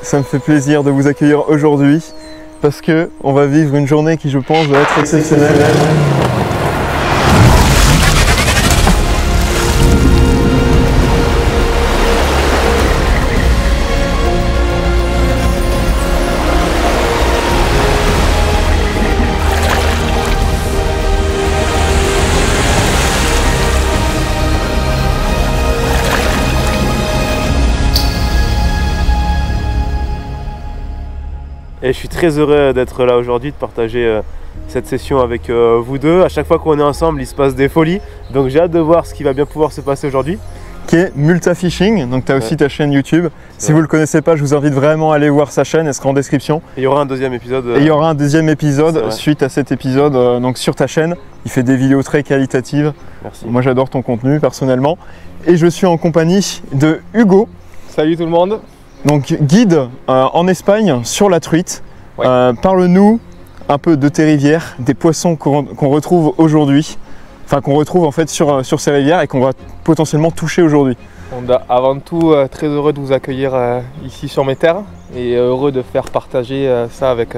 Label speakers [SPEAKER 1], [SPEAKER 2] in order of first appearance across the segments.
[SPEAKER 1] Ça me fait plaisir de vous accueillir aujourd'hui parce que on va vivre une journée qui, je pense, va être exceptionnelle.
[SPEAKER 2] Et je suis très heureux d'être là aujourd'hui, de partager cette session avec vous deux. À chaque fois qu'on est ensemble, il se passe des folies. Donc j'ai hâte de voir ce qui va bien pouvoir se passer aujourd'hui.
[SPEAKER 1] Qui est Multa Fishing, donc tu as aussi ta chaîne YouTube. Si vous ne le connaissez pas, je vous invite vraiment à aller voir sa chaîne, elle sera en description.
[SPEAKER 2] Et il y aura un deuxième épisode.
[SPEAKER 1] Et il y aura un deuxième épisode suite à cet épisode donc sur ta chaîne. Il fait des vidéos très qualitatives.
[SPEAKER 2] Merci.
[SPEAKER 1] Moi j'adore ton contenu personnellement. Et je suis en compagnie de Hugo.
[SPEAKER 3] Salut tout le monde.
[SPEAKER 1] Donc guide en Espagne sur la truite.
[SPEAKER 3] Ouais.
[SPEAKER 1] Parle-nous un peu de tes rivières, des poissons qu'on retrouve aujourd'hui, enfin qu'on retrouve en fait sur ces rivières et qu'on va potentiellement toucher aujourd'hui.
[SPEAKER 3] On est avant tout très heureux de vous accueillir ici sur mes terres et heureux de faire partager ça avec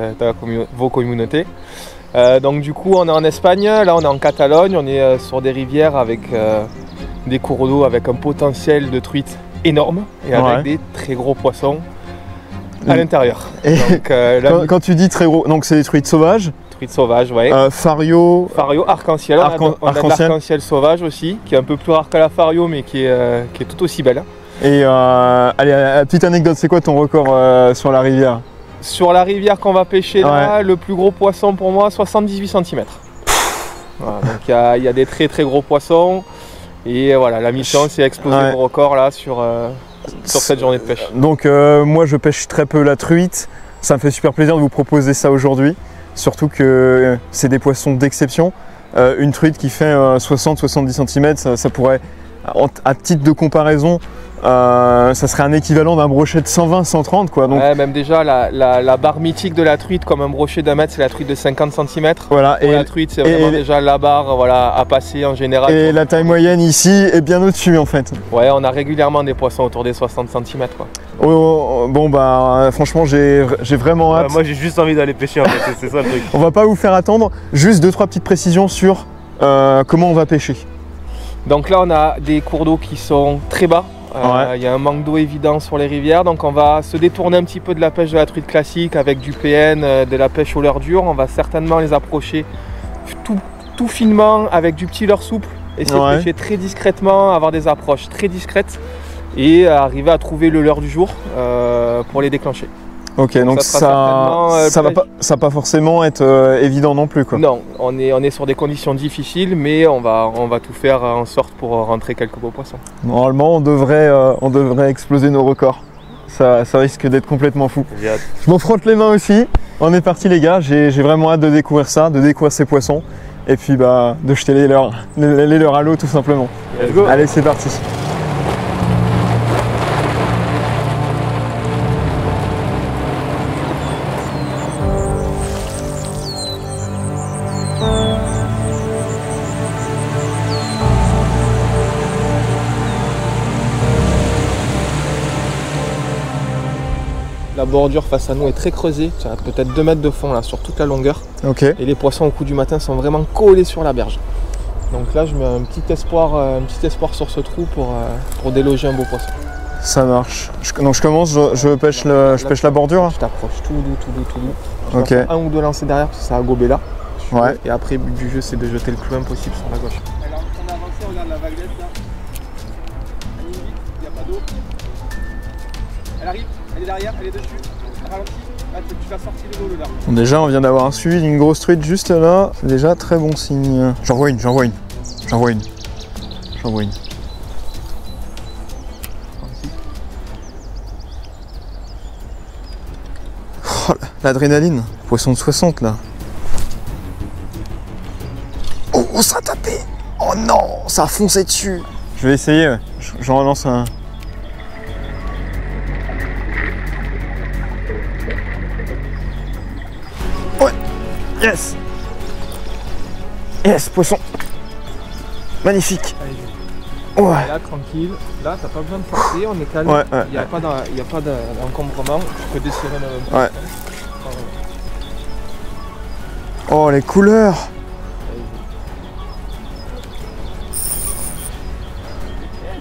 [SPEAKER 3] vos communautés. Donc du coup on est en Espagne, là on est en Catalogne, on est sur des rivières avec des cours d'eau avec un potentiel de truite énorme et avec des très gros poissons à l'intérieur.
[SPEAKER 1] Quand tu dis très gros, donc c'est des truites sauvages.
[SPEAKER 3] Truites sauvages, ouais.
[SPEAKER 1] Fario.
[SPEAKER 3] Fario, arc-en-ciel. On a de l'arc-en-ciel sauvage aussi, qui est un peu plus rare que la fario, mais qui est tout aussi belle. Et
[SPEAKER 1] allez, petite anecdote, c'est quoi ton record sur la rivière?
[SPEAKER 3] Sur la rivière qu'on va pêcher là, le plus gros poisson pour moi, 78 cm. Voilà, donc il y a des très très gros poissons. Et voilà, la mission c'est exploser mon record là sur cette journée de pêche. Donc
[SPEAKER 1] moi je pêche très peu la truite, ça me fait super plaisir de vous proposer ça aujourd'hui, surtout que c'est des poissons d'exception. Une truite qui fait 60-70 cm, ça pourrait, à titre de comparaison, ça serait un équivalent d'un brochet de 120-130 quoi. Donc,
[SPEAKER 3] ouais, même déjà la barre mythique de la truite comme un brochet d'un mètre, c'est la truite de 50 cm.
[SPEAKER 1] Voilà,
[SPEAKER 3] et la truite c'est vraiment déjà la barre à passer en général.
[SPEAKER 1] Et la taille moyenne ici est bien au-dessus en fait.
[SPEAKER 3] Ouais, on a régulièrement des poissons autour des 60 cm quoi.
[SPEAKER 1] Bon bah franchement j'ai vraiment hâte.
[SPEAKER 2] Moi j'ai juste envie d'aller pêcher en fait, c'est ça le truc.
[SPEAKER 1] On va pas vous faire attendre, juste 2-3 petites précisions sur comment on va pêcher. Donc
[SPEAKER 3] là on a des cours d'eau qui sont très bas. Il y a un manque d'eau évident sur les rivières, donc on va se détourner un petit peu de la pêche de la truite classique avec du PN, de la pêche au leurre dur. On va certainement les approcher tout finement avec du petit leurre souple, essayer de pêcher très discrètement, avoir des approches très discrètes et arriver à trouver le leurre du jour pour les déclencher.
[SPEAKER 1] Ok, donc ça va pas forcément être évident non plus quoi.
[SPEAKER 3] Non, on est sur des conditions difficiles, mais on va tout faire en sorte pour rentrer quelques beaux poissons.
[SPEAKER 1] Normalement, on devrait exploser nos records. Ça risque d'être complètement fou. Je m'en frotte les mains aussi. On est parti les gars, j'ai vraiment hâte de découvrir ça, de découvrir ces poissons. Et puis de jeter les leurres à l'eau tout simplement.
[SPEAKER 2] Let's go.
[SPEAKER 1] Allez, c'est parti.
[SPEAKER 3] La bordure face à nous est très creusée, ça a peut-être 2 mètres de fond là sur toute la longueur.
[SPEAKER 1] Okay.
[SPEAKER 3] Et les poissons au coup du matin sont vraiment collés sur la berge. Donc là je mets un petit espoir sur ce trou pour déloger un beau poisson.
[SPEAKER 1] Ça marche. Donc je commence, je pêche la bordure.
[SPEAKER 3] Je t'approche tout doux. Je
[SPEAKER 1] vais
[SPEAKER 3] faire un ou deux lancers derrière parce que ça a gobé là.
[SPEAKER 1] Ouais.
[SPEAKER 3] Et après le but du jeu c'est de jeter le plus loin possible sur la gauche. Alors on a avancé, regarde la vaguelette là. Elle est vite, il n'y a pas d'eau. Elle arrive, elle est derrière, elle est dessus. Ralentis, là tu vas sortir de l'eau là.
[SPEAKER 1] Bon, déjà on vient d'avoir un suivi d'une grosse truite juste là. C'est déjà très bon signe. J'en vois une. Oh, l'adrénaline. Poisson de 60 là. Oh, ça a tapé. Oh non, ça a foncé dessus. Je vais essayer, j'en relance un. Ouais. Yes, poisson. Magnifique. Ouais.
[SPEAKER 3] Là, tranquille. Là, t'as pas besoin de forcer, on est calme.
[SPEAKER 1] Ouais,
[SPEAKER 3] Il n'y a pas d'encombrement. Tu peux desserrer même un peu.
[SPEAKER 1] Ouais. Oh, les couleurs!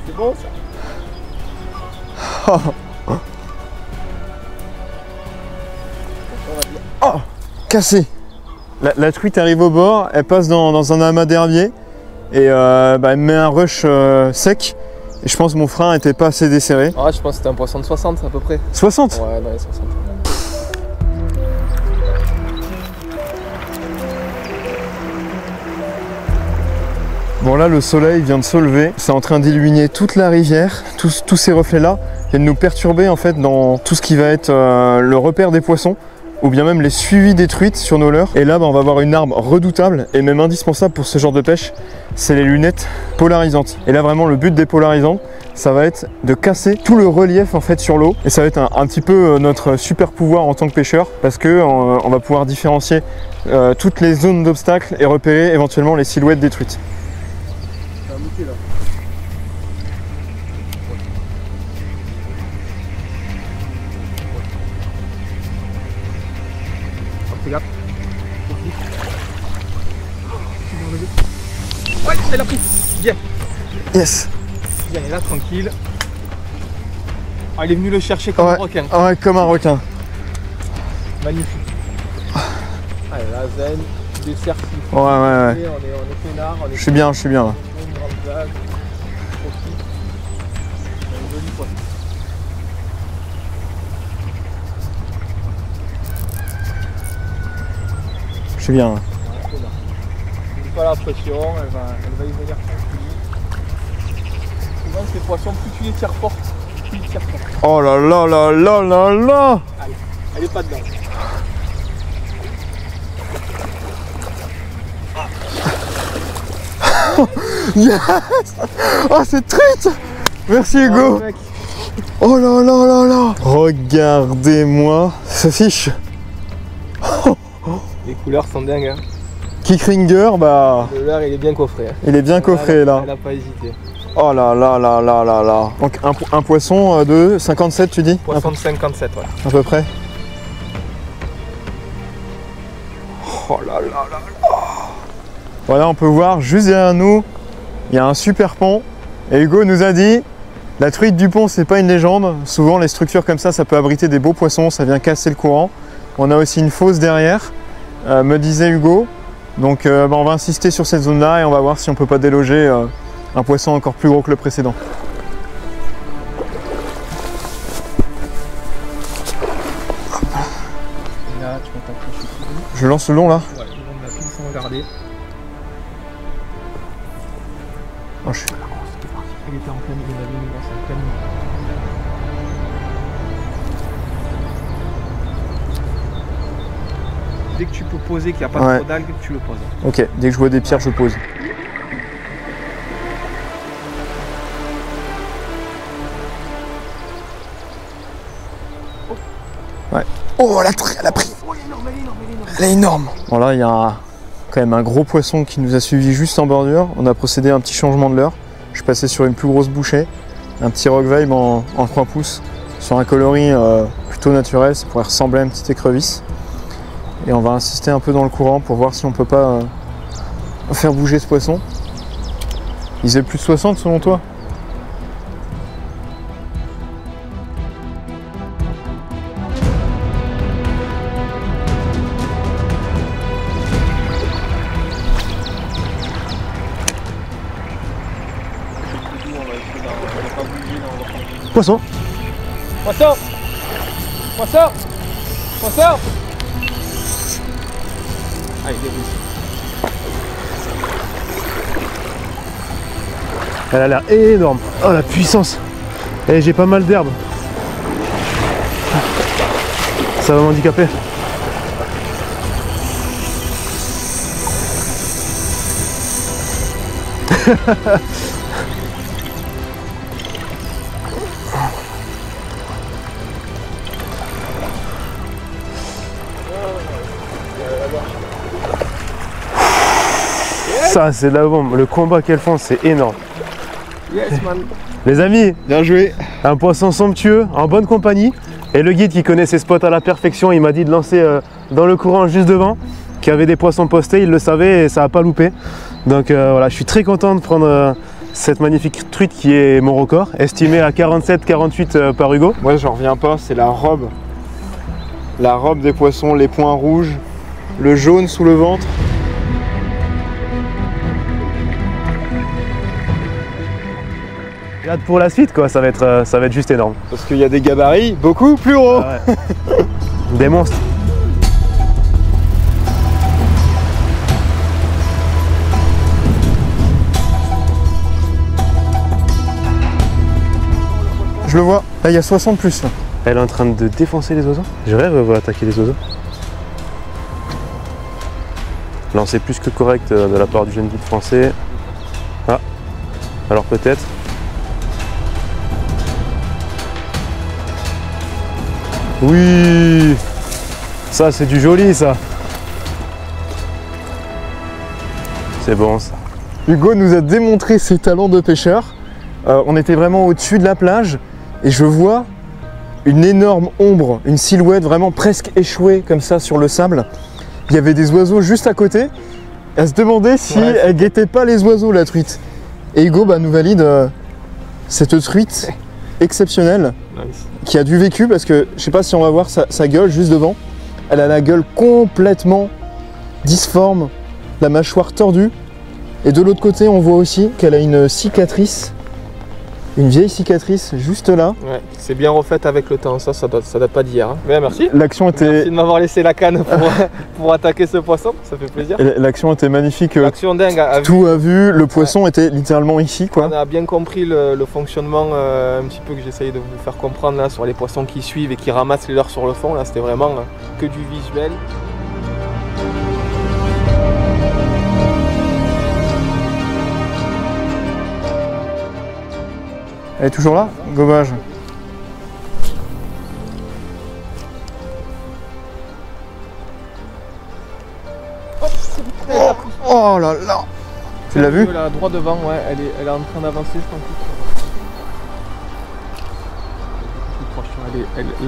[SPEAKER 3] C'est bon ça.
[SPEAKER 1] Oh, cassé. La truite arrive au bord, elle passe dans un amas d'herbier et elle met un rush sec. Et je pense que mon frein n'était pas assez desserré.
[SPEAKER 3] Ah, je pense que c'était un poisson de 60 à peu près.
[SPEAKER 1] 60?
[SPEAKER 3] Ouais, dans les 60.
[SPEAKER 1] Bon là, le soleil vient de se lever. C'est en train d'illuminer toute la rivière. Tous ces reflets-là viennent nous perturber en fait dans tout ce qui va être le repère des poissons, ou bien même les suivis des truites sur nos leurres. Et là, on va avoir une arme redoutable et même indispensable pour ce genre de pêche, c'est les lunettes polarisantes. Et là, vraiment, le but des polarisants, ça va être de casser tout le relief en fait sur l'eau. Et ça va être un petit peu notre super pouvoir en tant que pêcheur, parce que on va pouvoir différencier toutes les zones d'obstacles et repérer éventuellement les silhouettes des truites.
[SPEAKER 3] Là. Fais gaffe. Ouais, elle a pris. Bien.
[SPEAKER 1] Yes.
[SPEAKER 3] Bien, et là, tranquille. Ah, il est venu le chercher comme un requin.
[SPEAKER 1] Ouais, comme un requin.
[SPEAKER 3] Magnifique. Allez, là, zen, dessert.
[SPEAKER 1] Ouais.
[SPEAKER 3] On est peinard.
[SPEAKER 1] Je suis bien.
[SPEAKER 3] Une grande vague. Profite. Un joli poisson.
[SPEAKER 1] Je suis bien.
[SPEAKER 3] N'oublie pas la pression, elle va y venir tranquille. Souvent ces poissons, plus tu les tires fort, plus ils tirent fort.
[SPEAKER 1] Oh là là là là là là.
[SPEAKER 3] Allez, elle est pas dedans.
[SPEAKER 1] Yes. Oh, c'est truite. Merci Hugo. Oh là là là là. Regardez-moi ce fiche.
[SPEAKER 3] Les couleurs sont dingues. Hein.
[SPEAKER 1] Kickringer, bah.
[SPEAKER 3] Le leurre, il est bien coffré. Hein.
[SPEAKER 1] Il est bien coffré là.
[SPEAKER 3] Elle a pas hésité.
[SPEAKER 1] Oh là là là là là là. Donc un poisson de 57 tu dis?
[SPEAKER 3] Poisson de 57, ouais.
[SPEAKER 1] À peu près. Oh là là là là. Voilà, on peut voir juste derrière nous, il y a un super pont. Et Hugo nous a dit, la truite du pont, c'est pas une légende. Souvent, les structures comme ça peut abriter des beaux poissons, ça vient casser le courant. On a aussi une fosse derrière, me disait Hugo. Donc on va insister sur cette zone-là et on va voir si on peut pas déloger un poisson encore plus gros que le précédent.
[SPEAKER 3] Là, tu vas t'approcher tout doux.
[SPEAKER 1] Je lance le long là.
[SPEAKER 3] Ouais, le long de la pile sans regarder.
[SPEAKER 1] Oh, je suis...
[SPEAKER 3] Il était en pleine, il avait une grosse en pleine. Dès que tu peux poser, qu'il n'y a pas trop d'algues, tu le poses.
[SPEAKER 1] Ok, dès que je vois des pierres, je pose. Ouais. Oh, elle a pris. Elle est énorme. Bon là, il y a quand même un gros poisson qui nous a suivi juste en bordure. On a procédé à un petit changement de leurre. Je suis passé sur une plus grosse bouchée, un petit rock vibe en 3 pouces, sur un coloris plutôt naturel, ça pourrait ressembler à une petite écrevisse. Et on va insister un peu dans le courant pour voir si on peut pas faire bouger ce poisson. Il faisait plus de 60 selon toi? Poisson!
[SPEAKER 3] Poisson! Poisson! Poisson! Ah, il débouche.
[SPEAKER 2] Elle a l'air énorme. Oh la puissance. Et j'ai pas mal d'herbe. Ça va m'handicaper. Ça c'est de la bombe, le combat qu'elles font c'est énorme.
[SPEAKER 3] Yes, man.
[SPEAKER 2] Les amis,
[SPEAKER 1] Bien joué.
[SPEAKER 2] un poisson somptueux, en bonne compagnie. Et le guide qui connaît ses spots à la perfection, il m'a dit de lancer dans le courant juste devant, qu'il y avait des poissons postés, il le savait et ça n'a pas loupé. Donc voilà, je suis très content de prendre cette magnifique truite qui est mon record, estimé à 47-48 par Hugo.
[SPEAKER 1] Moi, j'en reviens pas, c'est la robe. La robe des poissons, les points rouges, le jaune sous le ventre.
[SPEAKER 2] J'ai hâte pour la suite, quoi. Ça va être juste énorme.
[SPEAKER 1] Parce qu'il y a des gabarits beaucoup plus gros.
[SPEAKER 2] Ah ouais. Des monstres.
[SPEAKER 1] Je le vois, là il y a 60 plus. Là.
[SPEAKER 2] Elle est en train de défoncer les oiseaux. Je rêve de voir attaquer les oiseaux. Lancé plus que correct de la part du jeune guide français. Ah, alors peut-être. Oui, ça c'est du joli ça. C'est bon ça.
[SPEAKER 1] Hugo nous a démontré ses talents de pêcheur. On était vraiment au-dessus de la plage et je vois une énorme ombre, une silhouette vraiment presque échouée comme ça sur le sable. Il y avait des oiseaux juste à côté. Elle se demandait si elle guettait pas les oiseaux, la truite. Et Hugo nous valide cette truite exceptionnelle qui a du vécu parce que je sais pas si on va voir sa gueule juste devant. Elle a la gueule complètement difforme, la mâchoire tordue. Et de l'autre côté, on voit aussi qu'elle a une cicatrice. Une vieille cicatrice juste là.
[SPEAKER 3] Ouais, c'est bien refaite avec le temps, ça date pas d'hier. Hein. Mais merci.
[SPEAKER 1] L'action était...
[SPEAKER 3] Merci de m'avoir laissé la canne pour attaquer ce poisson, ça fait plaisir.
[SPEAKER 1] L'action était magnifique.
[SPEAKER 3] L'action dingue.
[SPEAKER 1] Tout a vu, le poisson était littéralement ici, quoi.
[SPEAKER 3] On a bien compris le fonctionnement un petit peu que j'essaye de vous faire comprendre là sur les poissons qui suivent et qui ramassent les leurres sur le fond. Là, c'était vraiment que du visuel.
[SPEAKER 1] Elle est toujours là? Gobage. Oh là là! Tu l'as vu?
[SPEAKER 3] Là, droit devant, ouais, elle est en train d'avancer, je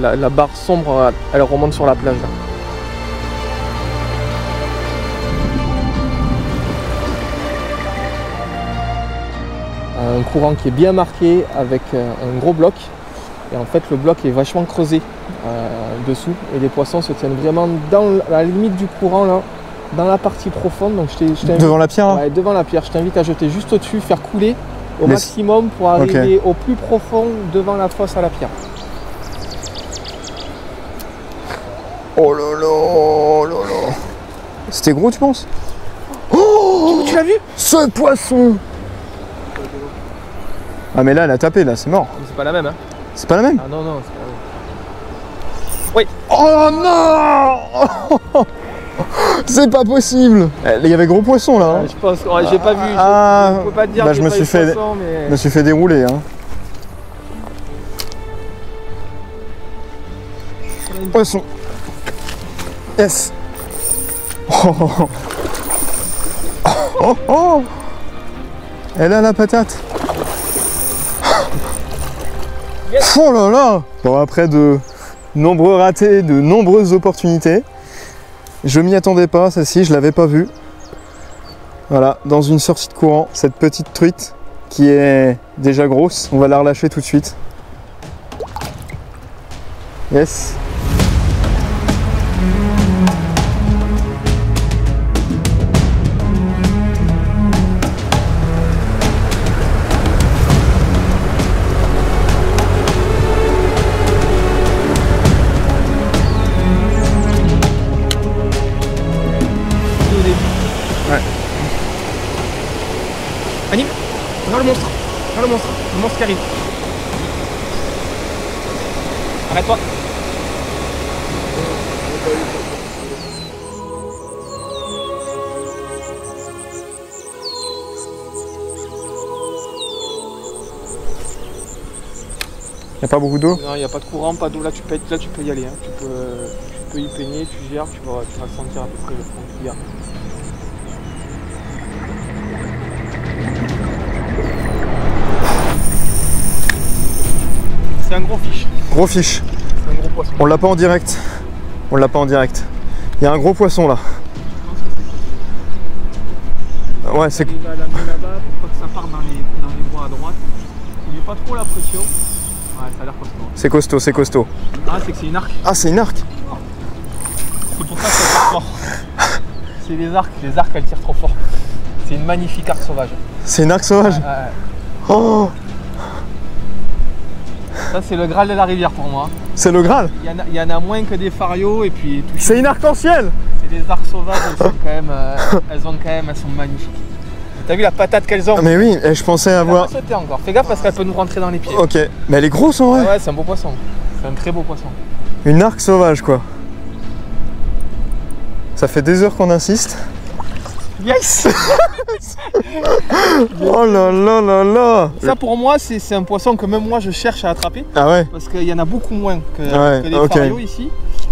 [SPEAKER 3] pense. La barre sombre, elle remonte sur la plage. Là. Un courant qui est bien marqué avec un gros bloc. Et en fait, le bloc est vachement creusé dessous. Et les poissons se tiennent vraiment dans la limite du courant, là, dans la partie profonde. Donc, je t'invite,
[SPEAKER 1] devant la pierre?
[SPEAKER 3] Ouais, devant la pierre. Je t'invite à jeter juste au-dessus, faire couler au maximum pour arriver au plus profond devant la fosse à la pierre.
[SPEAKER 1] Oh là là, oh là là. C'était gros, tu penses? Oh,
[SPEAKER 3] tu l'as vu?
[SPEAKER 1] Ce poisson! Ah mais là, elle a tapé, là, c'est mort.
[SPEAKER 3] C'est pas la même, hein?
[SPEAKER 1] C'est pas la même?
[SPEAKER 3] Ah non, non, c'est pas la même. Oui!
[SPEAKER 1] Oh non! C'est pas possible! Il y avait gros poisson, là. Hein.
[SPEAKER 3] Je pense, j'ai pas vu, je peux pas te dire que
[SPEAKER 1] je me suis fait,
[SPEAKER 3] poisson, mais...
[SPEAKER 1] je me suis fait dérouler, hein. Poisson! Yes! Oh, oh, oh, oh. Elle a la patate!
[SPEAKER 3] Yes.
[SPEAKER 1] Oh là là! Bon, après de nombreux ratés, de nombreuses opportunités, je m'y attendais pas, celle-ci, je l'avais pas vue. Voilà, dans une sortie de courant, cette petite truite qui est déjà grosse, on va la relâcher tout de suite. Yes!
[SPEAKER 3] Anime, regarde le monstre, le monstre qui arrive. Arrête-toi.
[SPEAKER 1] Il n'y a pas beaucoup d'eau?
[SPEAKER 3] Non, il n'y a pas de courant, pas d'eau, là tu peux y aller. Hein. Tu peux y peigner, tu gères, tu vas sentir à peu près le fond qu'il y a. C'est un gros fiche.
[SPEAKER 1] Gros fiche.
[SPEAKER 3] C'est un gros poisson.
[SPEAKER 1] On l'a pas en direct. On l'a pas en direct. Il y a un gros poisson là. Ouais, c'est.
[SPEAKER 3] Il va l'amener là-bas pour pas que ça parte dans les bois à droite. Il met pas trop la pression. Ouais, ça a l'air costaud.
[SPEAKER 1] C'est costaud, c'est costaud.
[SPEAKER 3] Ah, c'est que c'est une arc.
[SPEAKER 1] Ah, c'est une arc.
[SPEAKER 3] C'est pour ça que ça tire fort. C'est les arcs elles tirent trop fort. C'est une magnifique arc sauvage.
[SPEAKER 1] C'est une arc sauvage. Oh,
[SPEAKER 3] ça c'est le Graal de la rivière pour moi.
[SPEAKER 1] c'est le Graal.
[SPEAKER 3] Il y en a moins que des farios et puis tout.
[SPEAKER 1] C'est une arc-en-ciel.
[SPEAKER 3] C'est des arcs sauvages, elles sont magnifiques. T'as vu la patate qu'elles ont?
[SPEAKER 1] Ah, mais oui, je pensais
[SPEAKER 3] Elle a
[SPEAKER 1] avoir.
[SPEAKER 3] pas sauté encore. Fais gaffe parce qu'elle peut nous rentrer dans les pieds.
[SPEAKER 1] Ok, mais elle est grosse en vrai.
[SPEAKER 3] Ouais, c'est un beau poisson. C'est un très beau poisson.
[SPEAKER 1] Une arc sauvage quoi. Ça fait des heures qu'on insiste.
[SPEAKER 3] Yes.
[SPEAKER 1] Oh là là là là.
[SPEAKER 3] Ça pour moi c'est un poisson que même moi je cherche à attraper.
[SPEAKER 1] Ah ouais.
[SPEAKER 3] Parce qu'il y en a beaucoup moins que les
[SPEAKER 1] ok.
[SPEAKER 3] farios ici.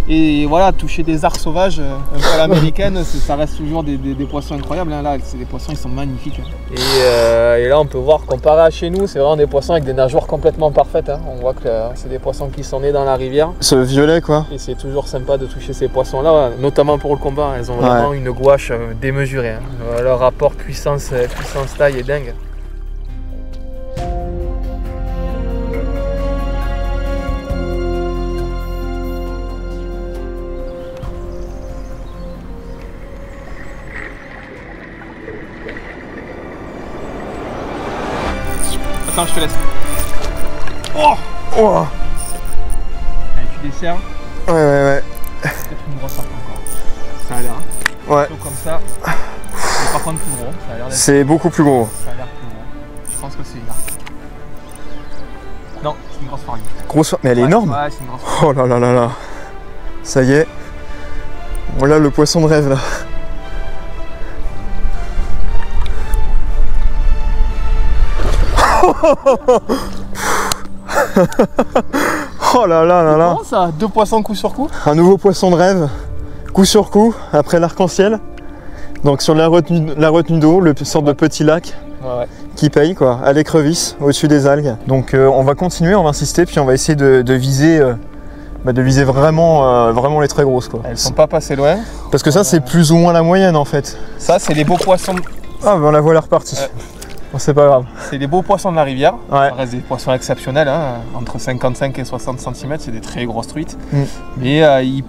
[SPEAKER 3] Et voilà, toucher des arcs sauvages un peu à l'américaine, ça reste toujours des poissons incroyables. Hein. Là, c'est des poissons, ils sont magnifiques. Hein. Et là, on peut voir, comparé à chez nous, c'est vraiment des poissons avec des nageoires complètement parfaites. Hein. On voit que c'est des poissons qui sont nés dans la rivière.
[SPEAKER 1] Ce violet quoi.
[SPEAKER 3] Et c'est toujours sympa de toucher ces poissons-là, notamment pour le combat. Elles ont vraiment une gouache démesurée. Hein. Leur rapport puissance-taille est dingue. Attends, je te laisse. Oh,
[SPEAKER 1] Oh.
[SPEAKER 3] allez, tu desserres.
[SPEAKER 1] Ouais.
[SPEAKER 3] Peut-être une grosse arc encore. Ça a l'air. Hein.
[SPEAKER 1] Ouais.
[SPEAKER 3] Plutôt comme ça. Mais par contre plus gros. Ça a l'air d'être.
[SPEAKER 1] C'est beaucoup plus gros.
[SPEAKER 3] Ça a l'air plus gros. Je pense que c'est une arc. Non, c'est une grosse fario.
[SPEAKER 1] Grosse, mais elle est énorme.
[SPEAKER 3] Ouais, c'est une grosse fario.
[SPEAKER 1] Oh là là là là. Ça y est. Voilà le poisson de rêve là. Oh là là là là.
[SPEAKER 3] Comment ça? Deux poissons coup sur coup?
[SPEAKER 1] Un nouveau poisson de rêve, coup sur coup, après l'arc-en-ciel. Donc sur la retenue d'eau, le sorte de petit lac qui paye quoi, à l'écrevisse, au-dessus des algues. Donc on va continuer, on va insister, puis on va essayer de viser vraiment les très grosses quoi.
[SPEAKER 3] Elles sont pas passées loin.
[SPEAKER 1] Parce que ça c'est plus ou moins la moyenne en fait.
[SPEAKER 3] Ça c'est les beaux poissons.
[SPEAKER 1] Ah ben la voilà repartie. Bon, c'est pas grave.
[SPEAKER 3] C'est les beaux poissons de la rivière.
[SPEAKER 1] Ouais.
[SPEAKER 3] Ça reste des poissons exceptionnels, hein. Entre 55 et 60 cm, c'est des très grosses truites. Mais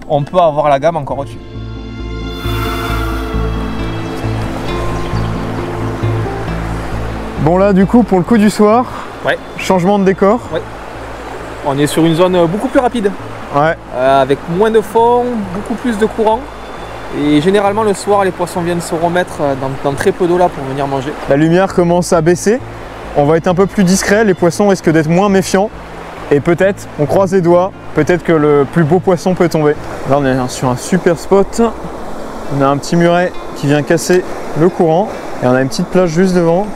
[SPEAKER 3] on peut avoir la gamme encore au-dessus.
[SPEAKER 1] Bon là du coup pour le coup du soir, changement de décor.
[SPEAKER 3] Ouais. On est sur une zone beaucoup plus rapide.
[SPEAKER 1] Ouais.
[SPEAKER 3] Avec moins de fond, beaucoup plus de courant. Et généralement le soir les poissons viennent se remettre dans très peu d'eau là pour venir manger.
[SPEAKER 1] La lumière commence à baisser, on va être un peu plus discret, les poissons risquent d'être moins méfiants. Et peut-être, on croise les doigts, peut-être que le plus beau poisson peut tomber. Là on est sur un super spot, on a un petit muret qui vient casser le courant et on a une petite plage juste devant.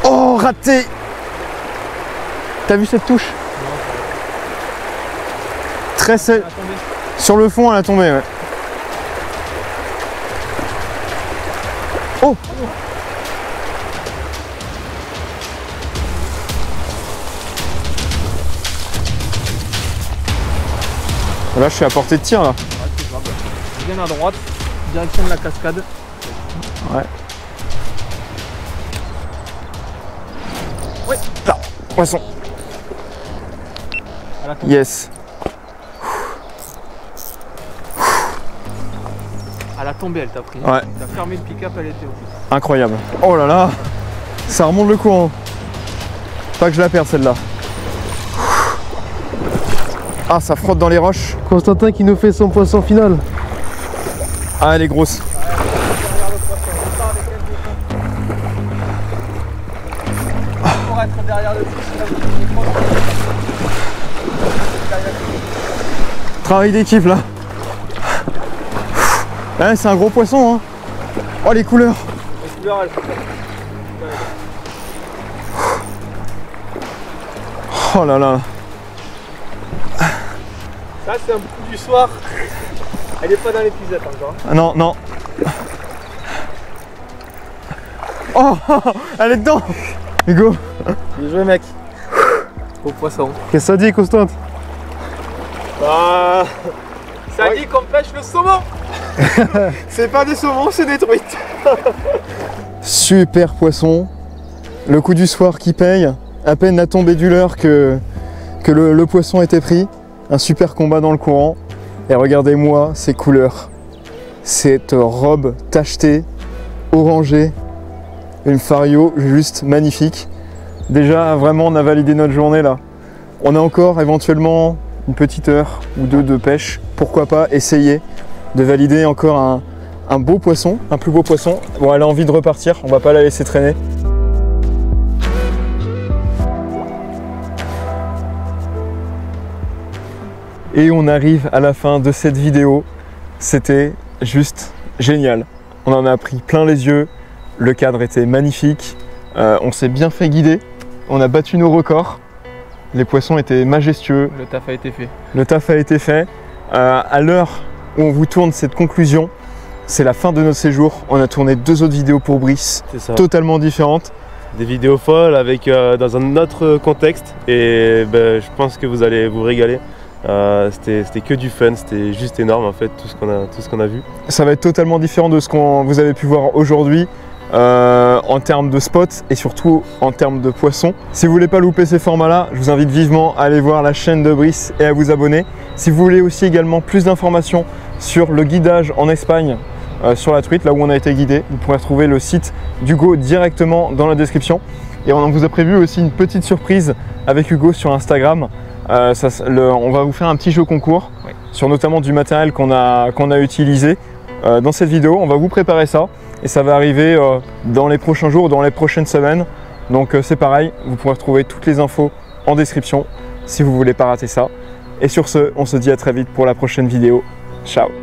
[SPEAKER 1] Oh raté! T'as vu cette touche? Très sel. Sur le fond, elle a tombé, ouais. Oh! Là, je suis à portée de tir, là.
[SPEAKER 3] Bien à droite, direction de la cascade.
[SPEAKER 1] Ouais.
[SPEAKER 3] Ouais.
[SPEAKER 1] Là, poisson. Yes.
[SPEAKER 3] À la tombée, elle t'a pris.
[SPEAKER 1] Ouais.
[SPEAKER 3] T'as fermé le pick-up, elle était au bout.
[SPEAKER 1] Incroyable. Oh là là, ça remonte le courant. Pas que je la perde celle-là. Ah, ça frotte dans les roches.
[SPEAKER 2] Constantin qui nous fait son poisson final.
[SPEAKER 1] Ah, elle est grosse.
[SPEAKER 3] Pour être derrière le
[SPEAKER 1] Travail d'équipe là. Ouais, c'est un gros poisson, hein. Oh, les couleurs.
[SPEAKER 3] Les couleurs, elles sont
[SPEAKER 1] Oh là là.
[SPEAKER 3] ça, c'est un coup du soir. Elle est pas dans l'épisode encore.
[SPEAKER 1] Ah, non, non. Oh, elle est dedans. Hugo.
[SPEAKER 3] Bien joué mec. Au poisson.
[SPEAKER 2] Qu'est-ce que ça dit, Constante?
[SPEAKER 3] Bah, ça dit qu'on pêche le saumon. C'est pas des saumons, c'est des truites.
[SPEAKER 1] Super poisson. Le coup du soir qui paye. À peine la tombée du leurre que le poisson était pris. Un super combat dans le courant. Et regardez-moi ces couleurs. Cette robe tachetée, orangée. Une fario juste magnifique. Déjà, vraiment, on a validé notre journée là. On a encore éventuellement une petite heure ou deux de pêche. Pourquoi pas essayer de valider encore un beau poisson, un plus beau poisson. Bon, elle a envie de repartir, on va pas la laisser traîner. Et on arrive à la fin de cette vidéo. C'était juste génial. On en a pris plein les yeux. Le cadre était magnifique. On s'est bien fait guider. On a battu nos records. Les poissons étaient majestueux.
[SPEAKER 3] Le taf a été fait.
[SPEAKER 1] Le taf a été fait. À l'heure où on vous tourne cette conclusion, c'est la fin de notre séjour. On a tourné 2 autres vidéos pour Brice, totalement différentes.
[SPEAKER 2] Des vidéos folles avec dans un autre contexte et je pense que vous allez vous régaler. C'était que du fun, c'était juste énorme en fait tout ce qu'on a vu. Ça va être totalement différent de ce que vous avez pu voir aujourd'hui en termes de spots et surtout en termes de poissons. Si vous voulez pas louper ces formats-là, je vous invite vivement à aller voir la chaîne de Brice et à vous abonner. Si vous voulez aussi également plus d'informations sur le guidage en Espagne, sur la truite, là où on a été guidé, vous pourrez retrouver le site d'Hugo directement dans la description. Et on vous a prévu aussi une petite surprise avec Hugo sur Instagram. On va vous faire un petit jeu concours sur notamment du matériel qu'on a utilisé dans cette vidéo. On va vous préparer ça et ça va arriver dans les prochains jours, dans les prochaines semaines. Donc c'est pareil, vous pourrez retrouver toutes les infos en description si vous ne voulez pas rater ça. Et sur ce, on se dit à très vite pour la prochaine vidéo. Ciao!